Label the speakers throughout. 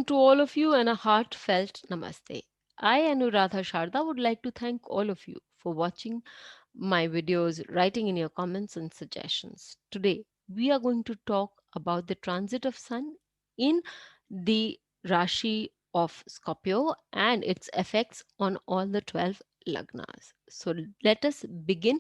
Speaker 1: to all of you and a heartfelt namaste. I, Anuradha Sharda, would like to thank all of you for watching my videos, writing in your comments and suggestions. Today, we are going to talk about the transit of Sun in the Rashi of Scorpio and its effects on all the 12 Lagnas. So, let us begin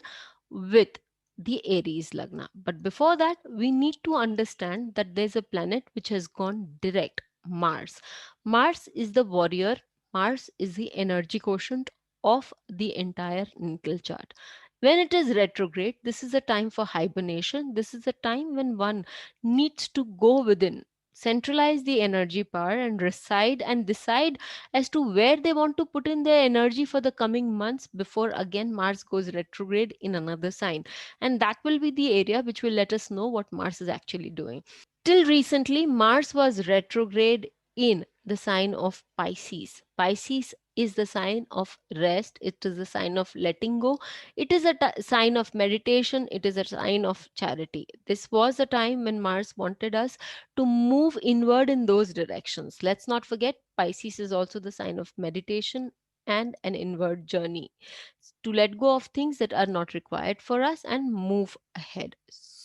Speaker 1: with the Aries Lagna. But before that, we need to understand that there's a planet which has gone direct, Mars. Mars is the warrior, Mars is the energy quotient of the entire natal chart. When it is retrograde, this is a time for hibernation. This is a time when one needs to go within, centralize the energy power, and reside and decide as to where they want to put in their energy for the coming months before again Mars goes retrograde in another sign. And that will be the area which will let us know what Mars is actually doing. Till recently, Mars was retrograde in the sign of Pisces. Pisces is the sign of rest, it is the sign of letting go, it is a sign of meditation, it is a sign of charity. This was a time when Mars wanted us to move inward in those directions. Let's not forget, Pisces is also the sign of meditation and an inward journey to let go of things that are not required for us and move ahead.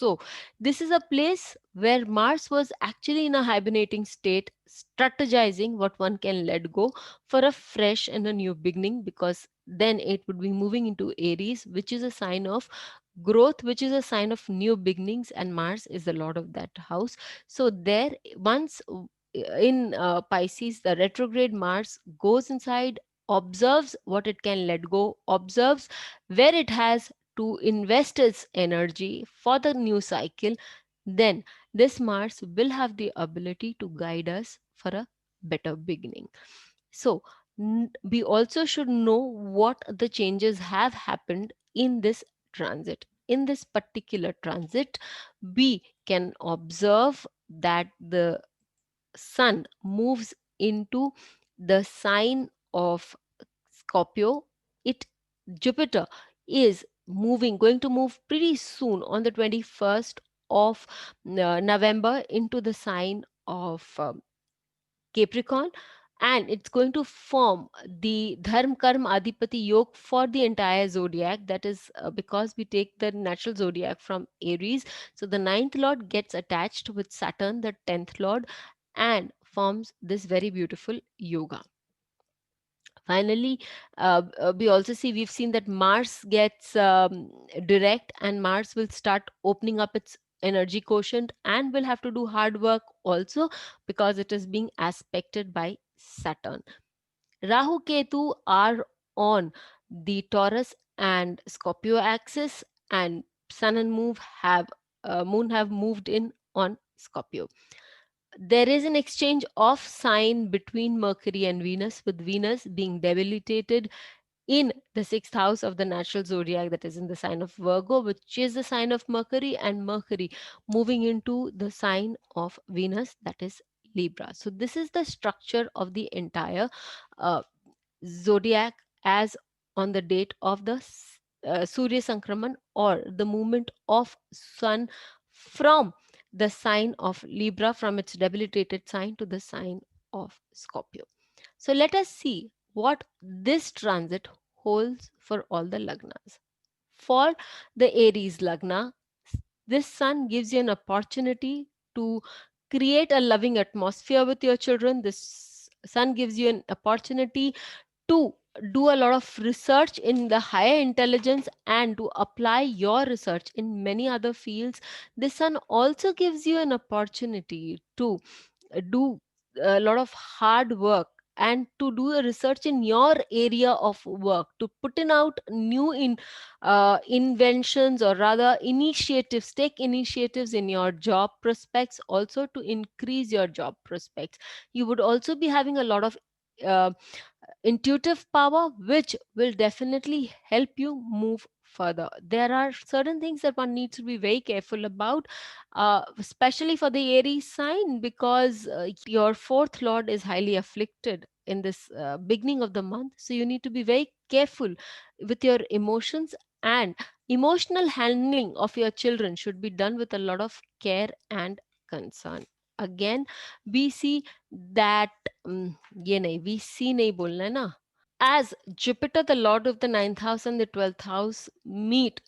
Speaker 1: So, this is a place where Mars was actually in a hibernating state, strategizing what one can let go for a fresh and a new beginning, because then it would be moving into Aries, which is a sign of growth, which is a sign of new beginnings, and Mars is the lord of that house. So, there, once in Pisces, the retrograde Mars goes inside, observes what it can let go, observes where it has to invest its energy for the new cycle, then this Mars will have the ability to guide us for a better beginning. So, we also should know what the changes have happened in this transit. In this particular transit, we can observe that the Sun moves into the sign of Scorpio. It Jupiter is going to move pretty soon on the 21st of November into the sign of Capricorn, and it's going to form the Dharm Karma Adhipati Yoga for the entire zodiac. That is because we take the natural zodiac from Aries. So the ninth lord gets attached with Saturn, the 10th lord, and forms this very beautiful yoga. Finally, we've seen that Mars gets direct, and Mars will start opening up its energy quotient and will have to do hard work also, because it is being aspected by Saturn. Rahu Ketu are on the Taurus and Scorpio axis, and Sun and Moon have moved in on Scorpio. There is an exchange of sign between Mercury and Venus, with Venus being debilitated in the sixth house of the natural zodiac, that is in the sign of Virgo, which is the sign of Mercury, and Mercury moving into the sign of Venus, that is Libra. So, this is the structure of the entire uh, zodiac as on the date of the Surya Sankraman, or the movement of Sun from the sign of Libra, from its debilitated sign to the sign of Scorpio. So let us see what this transit holds for all the Lagnas. For the Aries Lagna, this sun gives you an opportunity to create a loving atmosphere with your children. This sun gives you an opportunity to do a lot of research in the higher intelligence and to apply your research in many other fields. This sun also gives you an opportunity to do a lot of hard work and to do a research in your area of work, to put in out new inventions, or rather initiatives, take initiatives in your job prospects, also to increase your job prospects. You would also be having a lot of uh, intuitive power, which will definitely help you move further. There are certain things that one needs to be very careful about, especially for the Aries sign, because your fourth lord is highly afflicted in this beginning of the month. So you need to be very careful with your emotions, and emotional handling of your children should be done with a lot of care and concern. again we see that ये नहीं, we see नहीं बोलना है ना, as Jupiter, the Lord of the ninth house and the 12th house, meet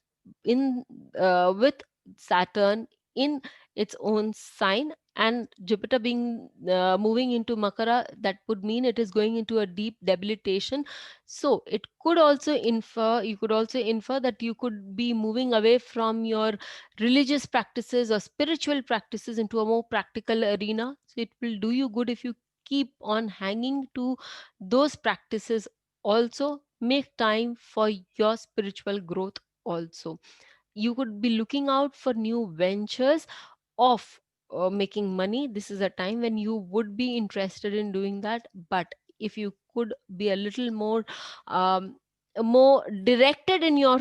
Speaker 1: in with Saturn in its own sign, and Jupiter being moving into Makara, that would mean it is going into a deep debilitation. So it could also infer, you could also infer that you could be moving away from your religious practices or spiritual practices into a more practical arena. So it will do you good if you keep on hanging to those practices. Also make time for your spiritual growth also. You could be looking out for new ventures of making money. This is a time when you would be interested in doing that, but if you could be a little um, more directed in your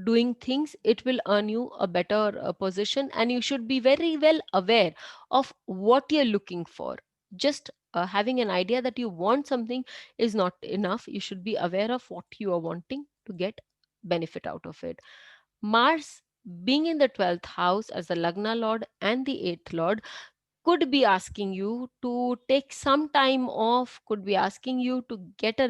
Speaker 1: doing things, it will earn you a better position, and you should be very well aware of what you're looking for. Just having an idea that you want something is not enough. You should be aware of what you are wanting to get benefit out of it. Mars being in the 12th house as the Lagna Lord and the 8th Lord could be asking you to take some time off, could be asking you to get a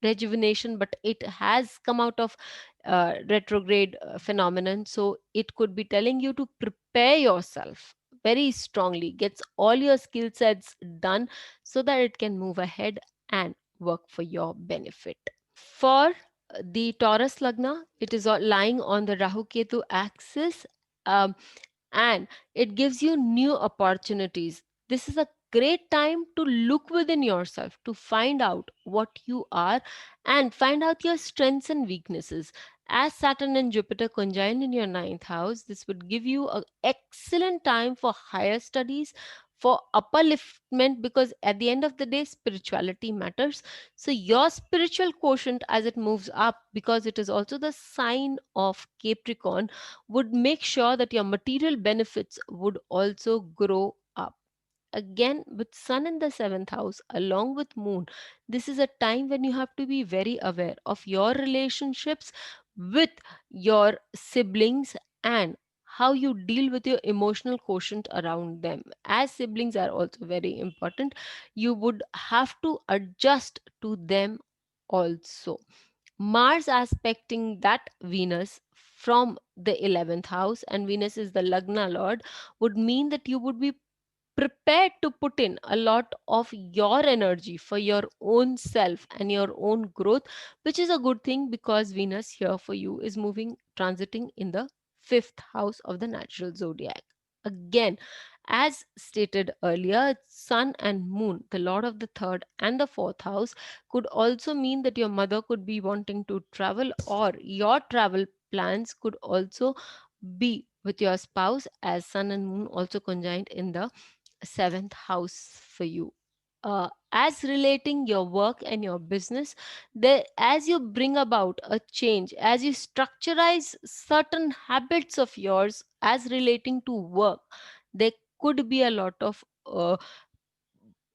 Speaker 1: rejuvenation, but it has come out of retrograde phenomenon. So it could be telling you to prepare yourself very strongly, gets all your skill sets done so that it can move ahead and work for your benefit. For the Taurus Lagna, it is lying on the Rahu Ketu axis. Um, and it gives you new opportunities. This is a great time to look within yourself to find out what you are and find out your strengths and weaknesses. As Saturn and Jupiter conjoin in your ninth house, this would give you an excellent time for higher studies, for upliftment, because at the end of the day, spirituality matters. So, your spiritual quotient as it moves up, because it is also the sign of Capricorn, would make sure that your material benefits would also grow up. Again, with Sun in the seventh house, along with Moon, this is a time when you have to be very aware of your relationships with your siblings and how you deal with your emotional quotient around them. As siblings are also very important, you would have to adjust to them also. Mars aspecting that Venus from the 11th house, and Venus is the Lagna Lord, would mean that you would be prepared to put in a lot of your energy for your own self and your own growth, which is a good thing because Venus here for you is moving, transiting in the fifth house of the natural zodiac. Again, as stated earlier, Sun and Moon, the Lord of the third and the fourth house, could also mean that your mother could be wanting to travel, or your travel plans could also be with your spouse, as Sun and Moon also conjoined in the seventh house for you. As relating your work and your business, there, as you bring about a change, as you structurize certain habits of yours as relating to work, there could be a lot of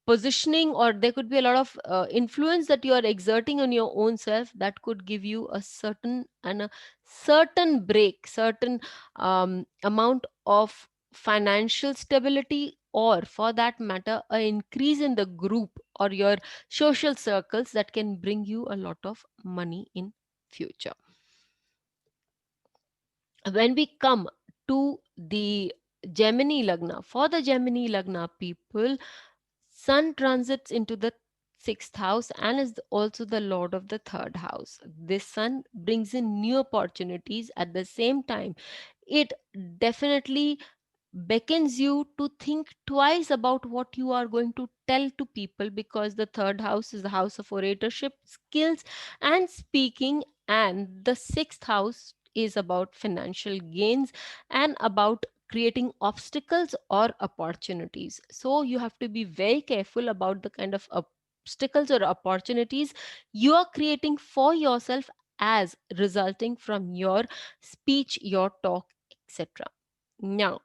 Speaker 1: positioning, or there could be a lot of influence that you are exerting on your own self that could give you a certain and a certain break, certain amount of financial stability, or for that matter an increase in the group or your social circles that can bring you a lot of money in future. When we come to the Gemini Lagna, for the Gemini Lagna people, Sun transits into the sixth house and is also the lord of the third house. This Sun brings in new opportunities. At the same time, it definitely beckons you to think twice about what you are going to tell to people, because the third house is the house of oratorship skills and speaking, and the sixth house is about financial gains and about creating obstacles or opportunities. So you have to be very careful about the kind of obstacles or opportunities you are creating for yourself as resulting from your speech, your talk, etc. Now,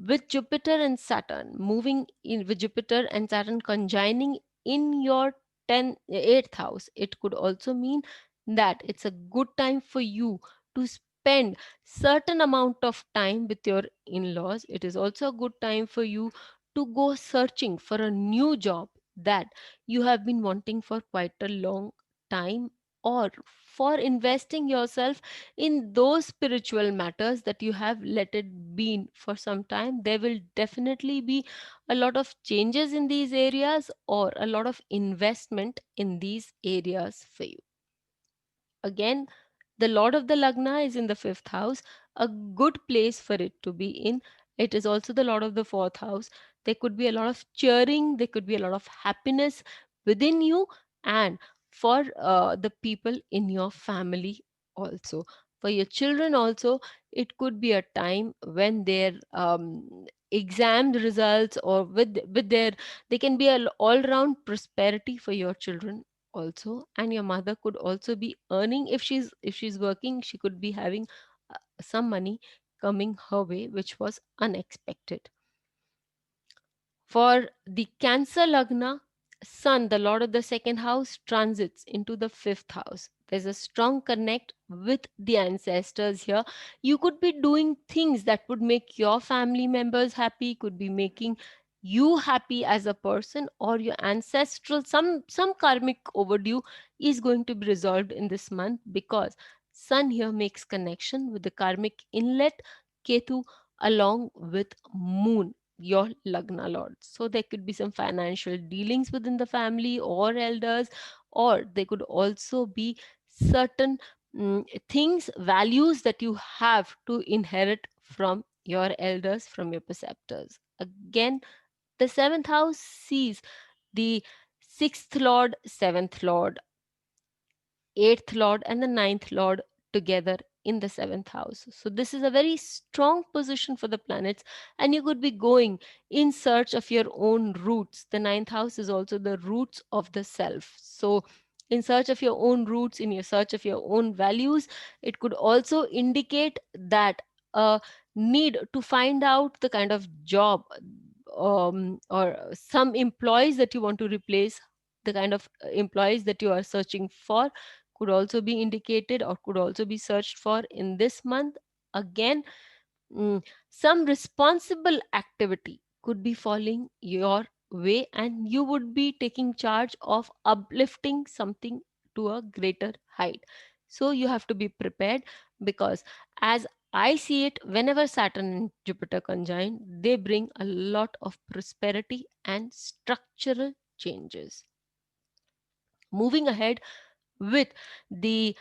Speaker 1: with Jupiter and Saturn moving in, with Jupiter and Saturn conjoining in your 8th house, it could also mean that it's a good time for you to spend certain amount of time with your in-laws. It is also a good time for you to go searching for a new job that you have been wanting for quite a long time, or for investing yourself in those spiritual matters that you have let it be for some time. There will definitely be a lot of changes in these areas, or a lot of investment in these areas for you. Again, the Lord of the Lagna is in the fifth house, a good place for it to be in. It is also the Lord of the fourth house. There could be a lot of cheering, there could be a lot of happiness within you, and for the people in your family also. For your children also, it could be a time when their exam results, or with their, they can be an all round prosperity for your children also. And your mother could also be earning, if she's working, she could be having some money coming her way which was unexpected. For the Cancer Lagna, Sun, the Lord of the second house, transits into the fifth house. There's a strong connect with the ancestors here. You could be doing things that would make your family members happy, could be making you happy as a person, or your ancestral, some karmic overdue is going to be resolved in this month, because Sun here makes connection with the karmic inlet, Ketu, along with Moon, your Lagna Lord. So there could be some financial dealings within the family or elders, or they could also be certain things, values that you have to inherit from your elders, from your preceptors. Again, the seventh house sees the sixth lord, seventh lord, eighth lord, and the ninth lord together in the seventh house. So this is a very strong position for the planets, and you could be going in search of your own roots. The ninth house is also the roots of the self. So in search of your own roots, in your search of your own values, it could also indicate that a need to find out the kind of job, or some employees that you want to replace, the kind of employees that you are searching for, could also be indicated or could also be searched for in this month. Again, mm, some responsible activity could be falling your way, and you would be taking charge of uplifting something to a greater height. So you have to be prepared, because as I see it, whenever Saturn and Jupiter conjoin, they bring a lot of prosperity and structural changes. Moving ahead with the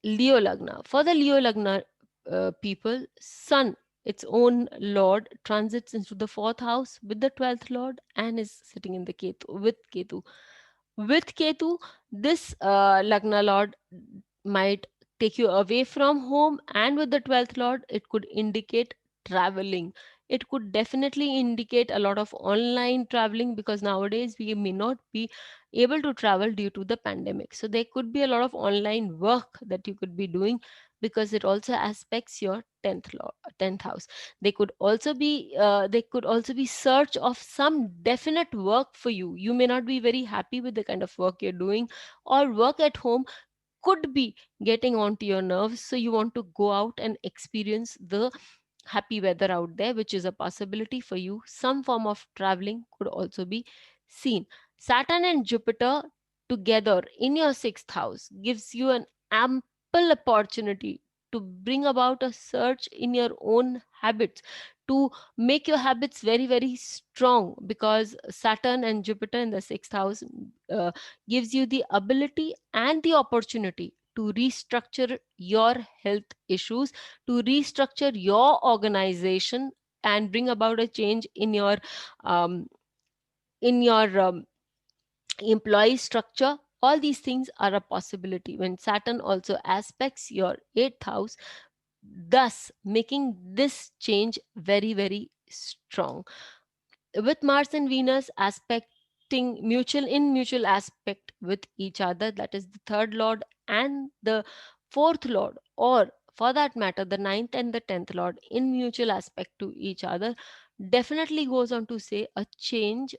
Speaker 1: Leo Lagna. For the Leo Lagna people, Sun, its own Lord, transits into the fourth house with the 12th Lord, and is sitting in the Ketu, with Ketu. With Ketu, this Lagna Lord might take you away from home, and with the 12th Lord, it could indicate traveling. It could definitely indicate a lot of online traveling, because nowadays we may not be able to travel due to the pandemic. So there could be a lot of online work that you could be doing, because it also aspects your 10th law, 10th house. They could also be search of some definite work for you. You may not be very happy with the kind of work you're doing, or work at home could be getting onto your nerves, so you want to go out and experience the happy weather out there, which is a possibility for you. Some form of traveling could also be seen. Saturn and Jupiter together in your sixth house gives you an ample opportunity to bring about a surge in your own habits, to make your habits very, very strong, because Saturn and Jupiter in the sixth house uh, gives you the ability and the opportunity to restructure your health issues, to restructure your organization, and bring about a change um, in your employee structure. All these things are a possibility when Saturn also aspects your eighth house, thus making this change very, very strong. With Mars and Venus aspecting mutual aspect with each other, that is the third lord and the fourth lord, or for that matter the ninth and the 10th lord in mutual aspect to each other, definitely goes on to say a change,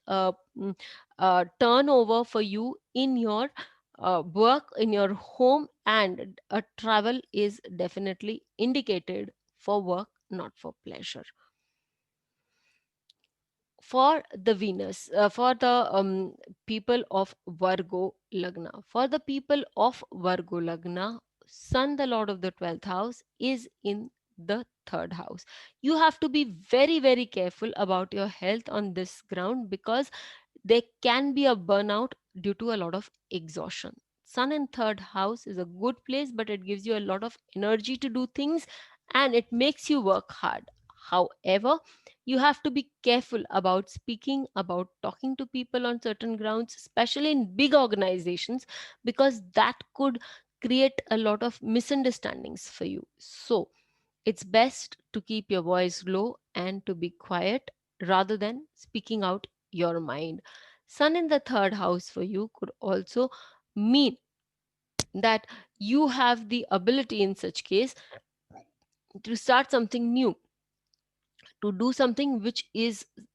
Speaker 1: turnover for you in your work, in your home, and a travel is definitely indicated for work, not for pleasure. For the Venus, for the people of Virgo Lagna. For the people of Virgo Lagna, Sun, the Lord of the 12th house, is in the third house. You have to be very, very careful about your health on this ground, because there can be a burnout due to a lot of exhaustion. Sun in third house is a good place, but it gives you a lot of energy to do things and it makes you work hard. However, you have to be careful about speaking, about talking to people on certain grounds, especially in big organizations, because that could create a lot of misunderstandings for you. So it's best to keep your voice low and to be quiet rather than speaking out your mind. Sun in the third house for you could also mean that you have the ability in such case to start something new, to do something which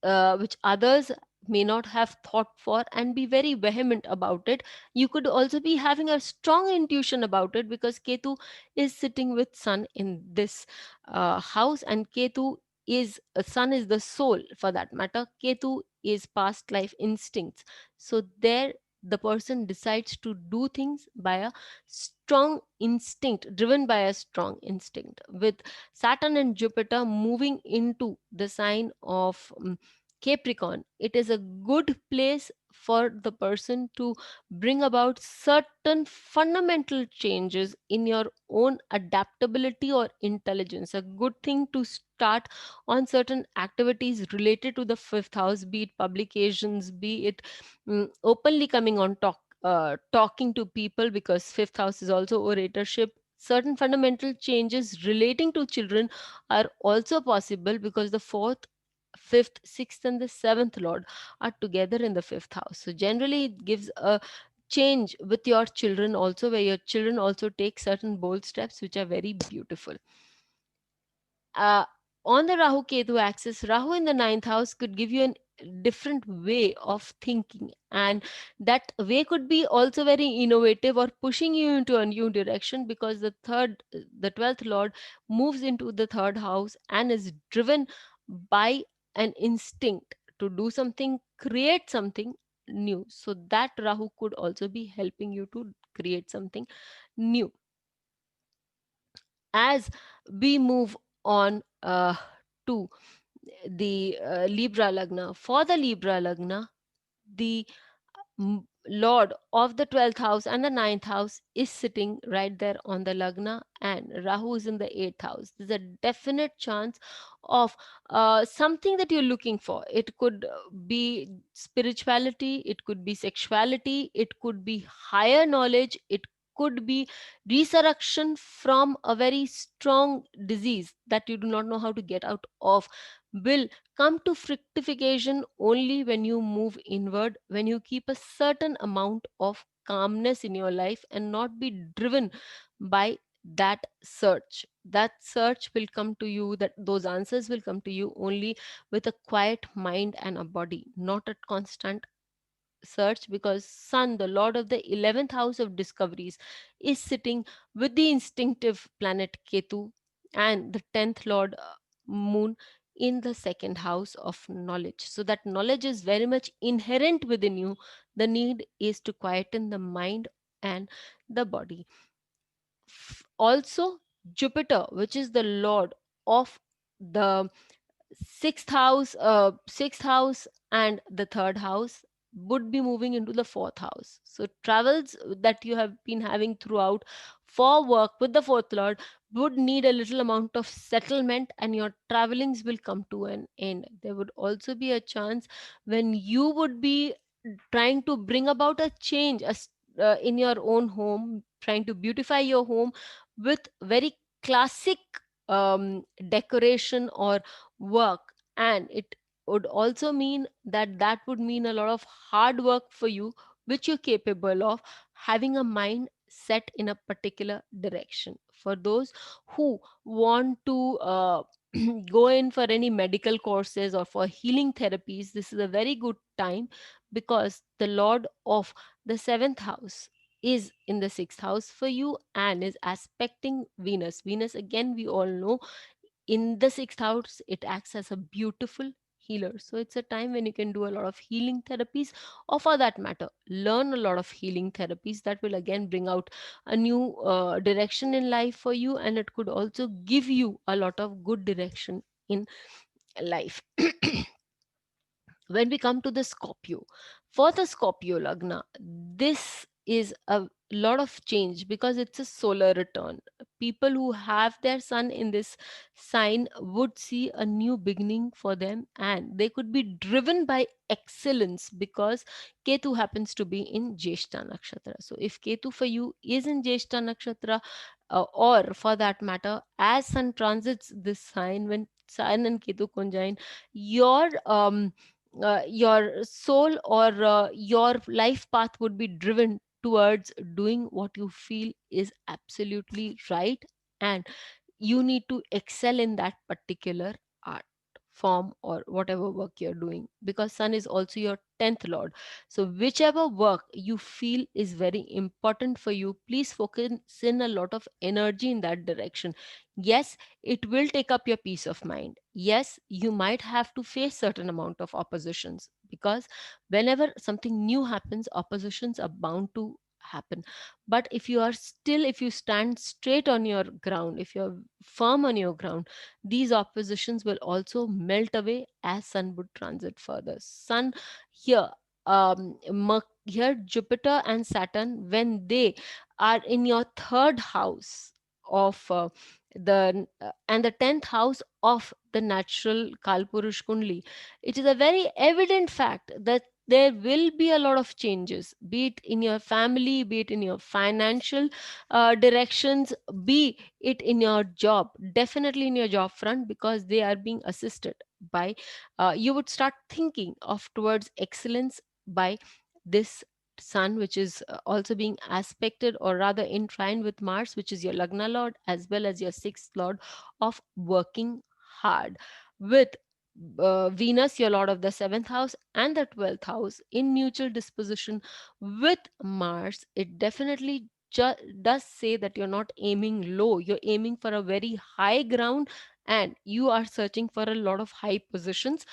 Speaker 1: others may not have thought for, and be very vehement about it. You could also be having a strong intuition about it, because Ketu is sitting with Sun in this house, and Ketu is Sun is the soul, for that matter. Ketu is past life instincts. So there the person decides to do things by a strong instinct, driven by a strong instinct. With Saturn and Jupiter moving into the sign of Capricorn, it is a good place for the person to bring about certain fundamental changes in your own adaptability or intelligence. A good thing to start on certain activities related to the fifth house, be it publications, be it openly coming on talking to people, because fifth house is also oratorship. Certain fundamental changes relating to children are also possible, because the fourth, fifth, sixth, and the seventh lord are together in the fifth house. So generally it gives a change with your children also, where your children also take certain bold steps which are very beautiful. uh, on the Rahu Ketu axis, Rahu in the ninth house could give you a different way of thinking, and that way could be also very innovative or pushing you into a new direction, because the 12th Lord moves into the third house and is driven by an instinct to do something, create something new. So that Rahu could also be helping you to create something new. As we move on to the Libra Lagna, for the Libra Lagna, the Lord of the 12th house and the ninth house is sitting right there on the Lagna, and Rahu is in the 8th house. There's a definite chance of something that you're looking for. It could be spirituality, it could be sexuality, it could be higher knowledge, it could be resurrection from a very strong disease that you do not know how to get out of. Will come to fructification only when you move inward, when you keep a certain amount of calmness in your life and not be driven by that search. That search will come to you, that those answers will come to you only with a quiet mind and a body, not a constant search, because Sun, the Lord of the 11th house of discoveries, is sitting with the instinctive planet Ketu and the 10th Lord Moon in the second house of knowledge. So that knowledge is very much inherent within you. The need is to quieten the mind and the body. Also, Jupiter, which is the Lord of the sixth house and the third house, would be moving into the fourth house. So travels that you have been having throughout for work with the fourth lord would need a little amount of settlement, and your travelings will come to an end. There would also be a chance when you would be trying to bring about a change in your own home, trying to beautify your home with very classic decoration or work. And it would also mean that would mean a lot of hard work for you, which you're capable of, having a mind set in a particular direction. For those who want to go in for any medical courses or for healing therapies, this is a very good time, because the lord of the seventh house is in the sixth house for you and is aspecting Venus. Venus, again, we all know, in the sixth house, it acts as a beautiful healer. So it's a time when you can do a lot of healing therapies, or for that matter, learn a lot of healing therapies that will again bring out a new direction in life for you, and it could also give you a lot of good direction in life. When we come to the Scorpio, for the Scorpio Lagna, this is a lot of change because it's a solar return. People who have their sun in this sign would see a new beginning for them, and they could be driven by excellence because Ketu happens to be in Jeshta Nakshatra. So, if Ketu for you is in Jeshta Nakshatra, or for that matter, as Sun transits this sign, when Sun and Ketu conjoin, your your soul or your life path would be driven towards doing what you feel is absolutely right, and you need to excel in that particular art form or whatever work you're doing, because sun is also your 10th lord. So whichever work you feel is very important for you, please focus in a lot of energy in that direction. Yes, it will take up your peace of mind. Yes, you might have to face certain amount of oppositions, because whenever something new happens, oppositions are bound to happen. But if you are still, if you stand straight on your ground, if you're firm on your ground, these oppositions will also melt away as sun would transit further. Sun here, here Jupiter and Saturn, when they are in your third house of and the 10th house of the natural Kalpurush Kundli, it is a very evident fact that there will be a lot of changes, be it in your family, be it in your financial directions, be it in your job, definitely in your job front, because they are being assisted by, you would start thinking of towards excellence by this sun, which is also being aspected or rather in trine with Mars, which is your Lagna Lord, as well as your sixth Lord of working hard, with Venus, your Lord of the seventh house and the 12th house, in mutual disposition with Mars. It definitely does say that you're not aiming low, you're aiming for a very high ground, and you are searching for a lot of high positions,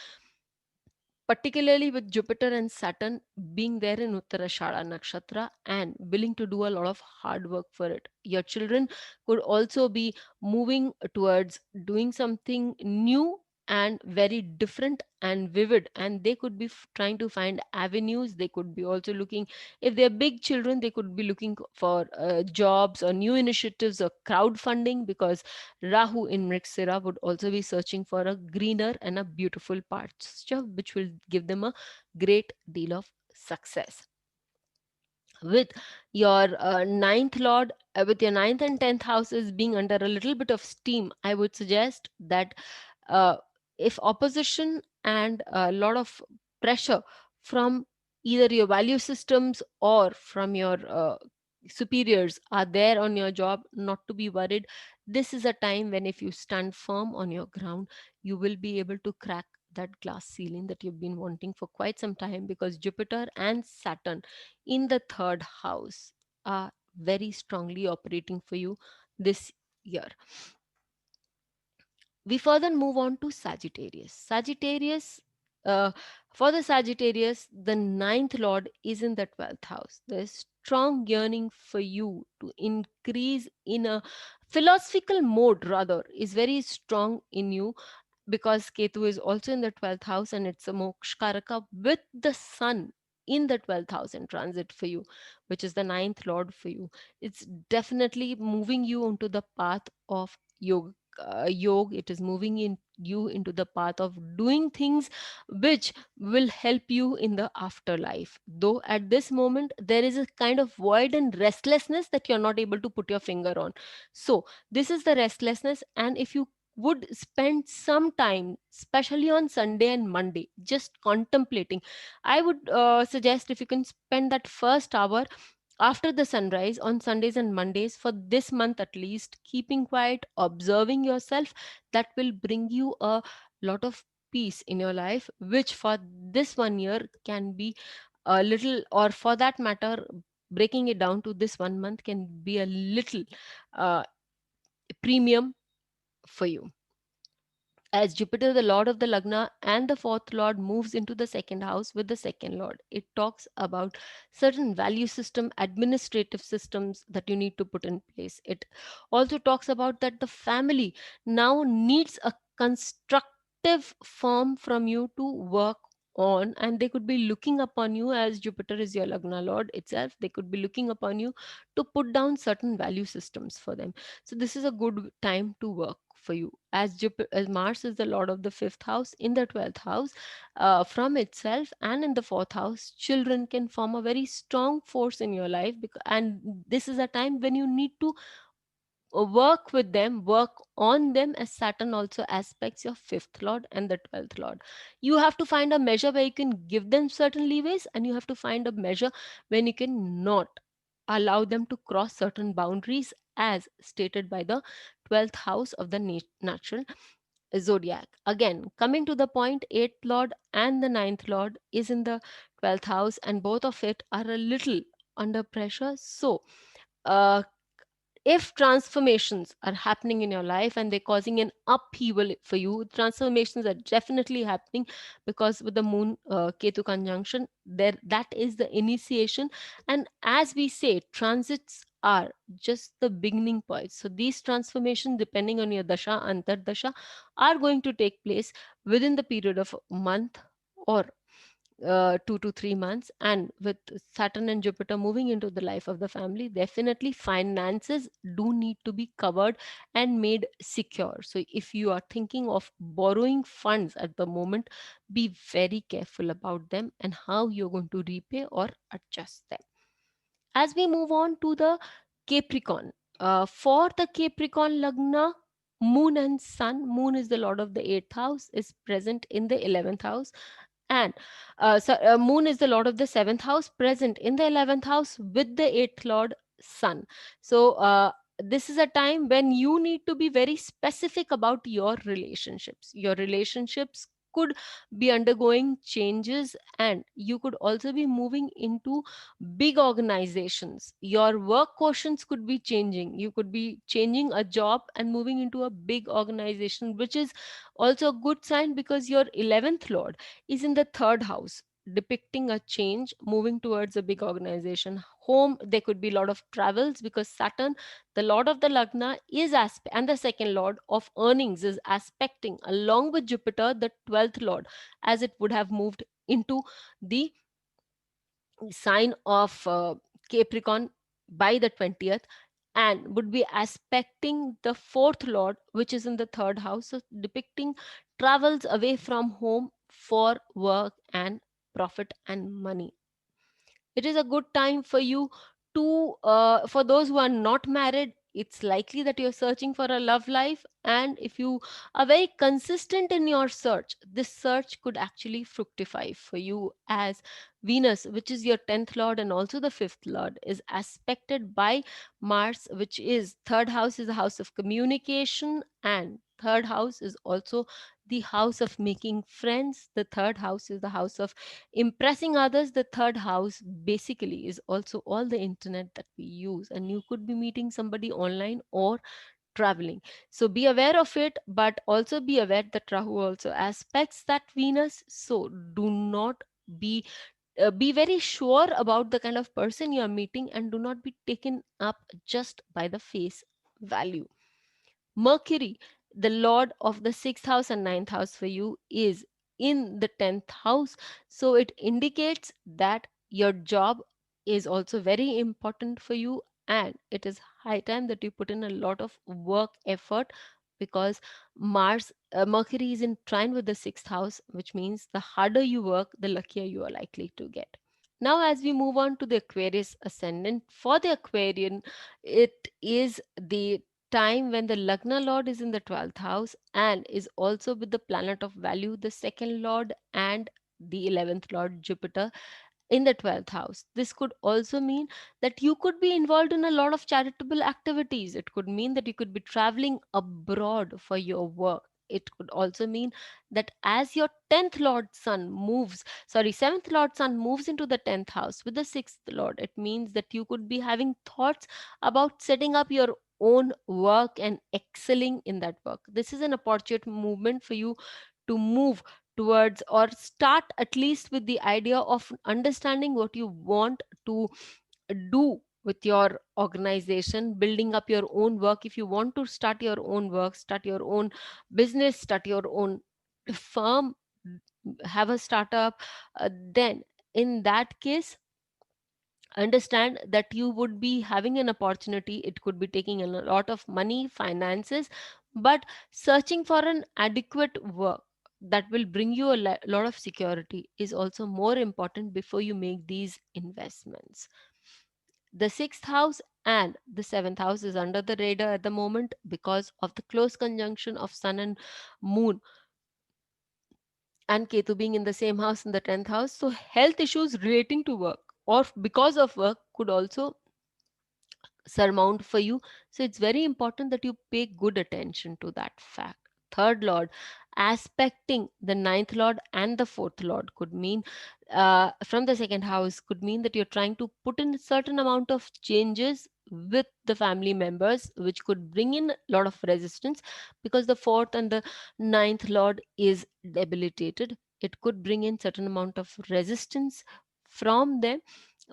Speaker 1: particularly with Jupiter and Saturn being there in Uttarashada Nakshatra and willing to do a lot of hard work for it. Your children could also be moving towards doing something new and very different and vivid, and they could be trying to find avenues. They could be also looking, if they're big children, they could be looking for jobs or new initiatives or crowdfunding, because Rahu in Mritsira would also be searching for a greener and a beautiful pasture, which will give them a great deal of success. With your ninth lord, with your ninth and 10th houses being under a little bit of steam, I would suggest that uh, if opposition and a lot of pressure from either your value systems or from your superiors are there on your job, not to be worried. This is a time when, if you stand firm on your ground, you will be able to crack that glass ceiling that you've been wanting for quite some time, because Jupiter and Saturn in the third house are very strongly operating for you this year. We further move on to Sagittarius. Uh, for the Sagittarius, the ninth lord is in the 12th house. There's strong yearning for you to increase in a philosophical mode, rather, is very strong in you, because Ketu is also in the 12th house and it's a Mokshakaraka with the sun in the 12th house in transit for you, which is the ninth lord for you. It's definitely moving you onto the path of yoga. It is moving in you into the path of doing things which will help you in the afterlife. Though at this moment there is a kind of void and restlessness that you're not able to put your finger on. So this is the restlessness, and if you would spend some time, especially on Sunday and Monday, just contemplating, I would suggest if you can spend that first hour after the sunrise on Sundays and Mondays for this month at least, keeping quiet, observing yourself, that will bring you a lot of peace in your life, which for this 1 year can be a little, or for that matter, breaking it down to this 1 month can be a little uh, premium for you. as Jupiter, the lord of the Lagna and the fourth lord, moves into the second house with the second lord. It talks about certain value system, administrative systems that you need to put in place. It also talks about that the family now needs a constructive form from you to work on, and they could be looking upon you, as Jupiter is your Lagna lord itself. They could be looking upon you to put down certain value systems for them. So this is a good time to work for you, as as Mars is the lord of the fifth house. In the 12th house, from itself and in the fourth house, children can form a very strong force in your life, and this is a time when you need to work with them, work on them, as Saturn also aspects your fifth lord and the 12th lord. You have to find a measure where you can give them certain leeways, and you have to find a measure when you can not allow them to cross certain boundaries, as stated by the 12th house of the natural zodiac. Again, coming to the point, 8th lord and the ninth lord is in the 12th house, and both of it are a little under pressure. So, uh, if transformations are happening in your life and they're causing an upheaval for you, transformations are definitely happening, because with the moon Ketu conjunction, there, that is the initiation. And as we say, transits are just the beginning point. So these transformations, depending on your dasha antardasha, are going to take place within the period of a month or 2 to 3 months. And with Saturn and Jupiter moving into the life of the family, definitely finances do need to be covered and made secure. So if you are thinking of borrowing funds at the moment, be very careful about them and how you're going to repay or adjust them. As we move on to the Capricorn, for the Capricorn Lagna, Moon and Sun, Moon is the lord of the eighth house, is present in the 11th house, and Moon is the lord of the seventh house, present in the 11th house with the eighth lord Sun. So, this is a time when you need to be very specific about your relationships. Your relationships could be undergoing changes, and you could also be moving into big organizations. Your work quotients could be changing. You could be changing a job and moving into a big organization, which is also a good sign, because your 11th lord is in the third house, depicting a change, moving towards a big organization. Home, there could be a lot of travels, because Saturn, the lord of the Lagna, is and the second lord of earnings, is aspecting along with Jupiter, the 12th lord, as it would have moved into the sign of Capricorn by the 20th, and would be aspecting the fourth lord, which is in the third house, so depicting travels away from home for work and profit and money. It is a good time for you to, for those who are not married, it's likely that you're searching for a love life. And if you are very consistent in your search, this search could actually fructify for you, as Venus, which is your 10th lord and also the fifth lord, is aspected by Mars, which is third house, is the house of communication, and third house is also the house of making friends. The third house is the house of impressing others. The third house basically is also all the internet that we use, and you could be meeting somebody online or traveling. So be aware of it, but also be aware that Rahu also aspects that Venus. So do not be be very sure about the kind of person you are meeting, and do not be taken up just by the face value. Mercury, the lord of the sixth house and ninth house for you, is in the 10th house. So it indicates that your job is also very important for you, and it is high time that you put in a lot of work effort, because Mercury is in trine with the sixth house, which means the harder you work, the luckier you are likely to get. Now, as we move on to the Aquarius ascendant, for the Aquarian, it is the time when the Lagna Lord is in the 12th house and is also with the planet of value, the second Lord, and the 11th Lord, Jupiter, in the 12th house. This could also mean that you could be involved in a lot of charitable activities. It could mean that you could be traveling abroad for your work. It could also mean that as your 10th Lord Sun moves, sorry, 7th Lord Sun moves into the 10th house with the 6th Lord, it means that you could be having thoughts about setting up your own work and excelling in that work. This is an opportune movement for you to move towards, or start at least with the idea of understanding what you want to do with your organization, building up your own work. If you want to start your own work, start your own business, start your own firm, have a startup, then in that case, understand that you would be having an opportunity. It could be taking a lot of money, finances, but searching for an adequate work that will bring you a lot of security is also more important before you make these investments. The sixth house and the seventh house is under the radar at the moment because of the close conjunction of sun and moon, and Ketu being in the same house in the 10th house. So health issues relating to work or because of work could also surmount for you. So it's very important that you pay good attention to that fact. Third lord aspecting the ninth lord and the fourth lord could mean, from the second house, could mean that you're trying to put in a certain amount of changes with the family members, which could bring in a lot of resistance because the fourth and the ninth lord is debilitated. It could bring in certain amount of resistance from them,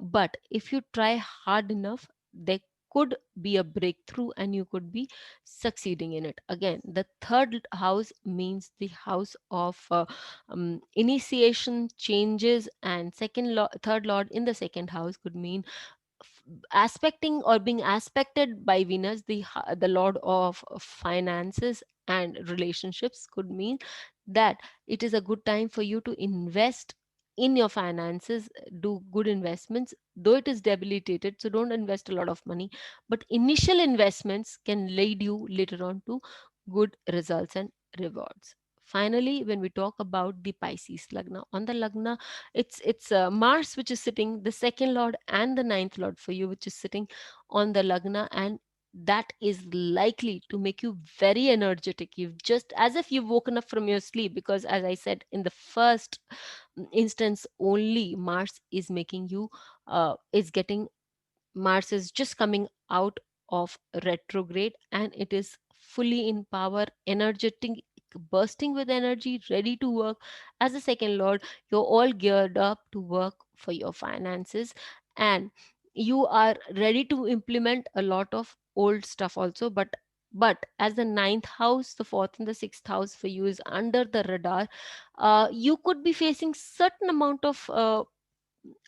Speaker 1: but if you try hard enough, there could be a breakthrough and you could be succeeding in it. Again, the third house means the house of initiation, changes, and third lord in the second house could mean aspecting or being aspected by Venus, the lord of finances and relationships, could mean that it is a good time for you to invest in your finances, do good investments, though it is debilitated. So don't invest a lot of money, but initial investments can lead you later on to good results and rewards. Finally, when we talk about the Pisces Lagna, on the Lagna, it's Mars, which is sitting the second lord and the ninth lord for you, which is sitting on the Lagna, and that is likely to make you very energetic. You've just as if you've woken up from your sleep, because as I said, in the first instance only, Mars is making you is getting Mars is just coming out of retrograde and it is fully in power, energetic, bursting with energy, ready to work. As a second lord, you're all geared up to work for your finances, and you are ready to implement a lot of old stuff also. But as the ninth house, the fourth and the sixth house for you is under the radar, you could be facing certain amount of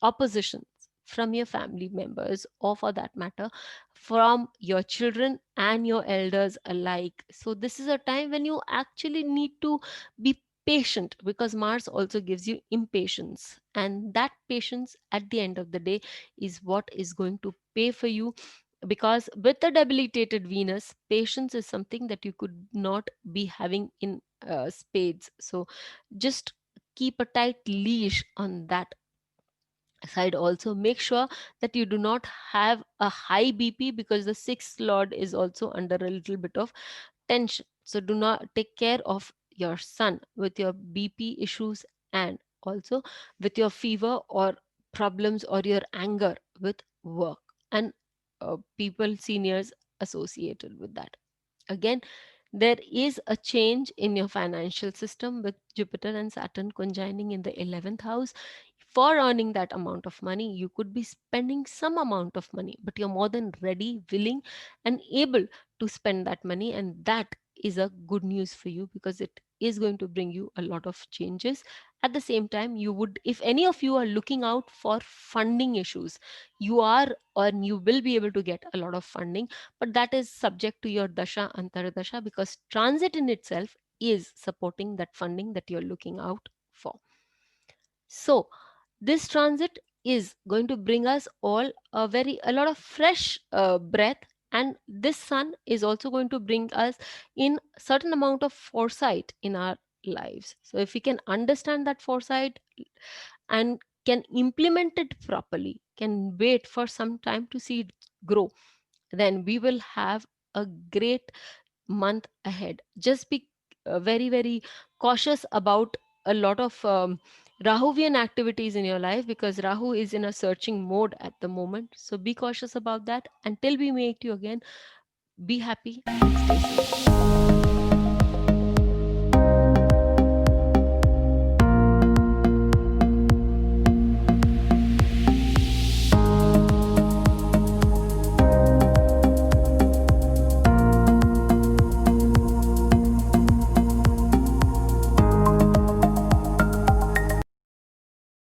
Speaker 1: oppositions from your family members, or for that matter from your children and your elders alike. So this is a time when you actually need to be patient, because Mars also gives you impatience, and that patience at the end of the day is what is going to pay for you. Because with the debilitated Venus, patience is something that you could not be having in spades. So just keep a tight leash on that side. Also make sure that you do not have a high BP, because the sixth lord is also under a little bit of tension. So do not take care of your sun with your BP issues, and also with your fever or problems or your anger with work and people, seniors associated with that. Again, there is a change in your financial system with Jupiter and Saturn conjoining in the 11th house. For earning that amount of money, you could be spending some amount of money, but you're more than ready, willing, and able to spend that money. And that is a good news for you, because it is going to bring you a lot of changes. At the same time, you would, if any of you are looking out for funding issues, you are, or you will be able to get a lot of funding, but that is subject to your dasha antardasha, because transit in itself is supporting that funding that you're looking out for. So this transit is going to bring us all a lot of fresh breath, and this sun is also going to bring us in certain amount of foresight in our lives. So if we can understand that foresight and can implement it properly, can wait for some time to see it grow, then we will have a great month ahead. Just be very, very cautious about a lot of Rahuvian activities in your life, because Rahu is in a searching mode at the moment. So be cautious about that. Until we meet you again, Be happy and stay safe.